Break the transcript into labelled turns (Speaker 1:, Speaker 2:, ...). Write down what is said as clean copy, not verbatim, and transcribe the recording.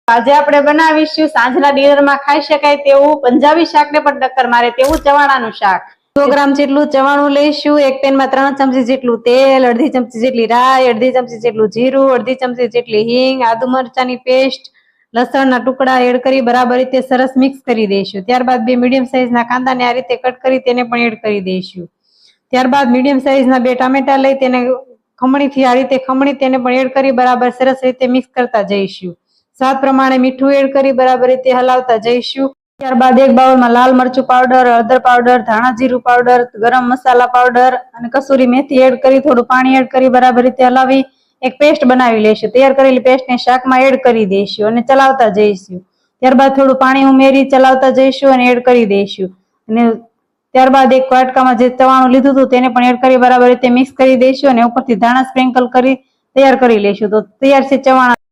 Speaker 1: આજે આપણે બનાવીશું સાંજના ડિનરમાં ખાઈ શકાય તેવું પંજાબી શાકને પણ ટક્કર મારે તેવું ચવાણાનું શાક। 100 ગ્રામ જેટલું ચવાણું લઈશું। એક પેનમાં 3 ચમચી જેટલું તેલ, અડધી ચમચી જેટલી રાઈ, અડધી ચમચી જેટલું જીરું, અડધી ચમચી જેટલી હિંગ, આદુ મરચાની પેસ્ટ, લસણના ટુકડા એડ કરી બરાબર રીતે સરસ મિક્સ કરી દઈશું। ત્યારબાદ 2 મીડિયમ સાઈઝના કાંદાને આ રીતે કટ કરી તેને પણ એડ કરી દઈશું। ત્યારબાદ મીડિયમ સાઈઝના 2 ટામેટા લઈ તેને ખમણીથી આ રીતે ખમણી તેને પણ એડ કરી બરાબર સરસ રીતે મિક્સ કરતા જઈશું। સ્વાદ પ્રમાણે મીઠું એડ કરી બરાબર રીતે હલાવતા જઈશું। ત્યારબાદ એક બાઉલમાં લાલ મરચું પાવડર, હળદર પાવડર, ધાણા જીરું પાવડર, ગરમ મસાલા પાવડર અને કસૂરી મેથી એડ કરી થોડું પાણી એડ કરી બરાબર રીતે હલાવી એક પેસ્ટ બનાવી લઈશું। તૈયાર કરેલી પેસ્ટને શાકમાં એડ કરી દઈશું અને ચલાવતા જઈશું। ત્યારબાદ થોડું પાણી ઉમેરી ચલાવતા જઈશું અને એડ કરી દઈશું અને ત્યારબાદ એક વાટકામાં જે ચવાણું લીધું હતું તેને પણ એડ કરી બરાબર રીતે મિક્સ કરી દઈશું અને ઉપરથી ધાણા સ્પ્રિંકલ કરી તૈયાર કરી લઈશું। તો તૈયાર છે ચવાણા।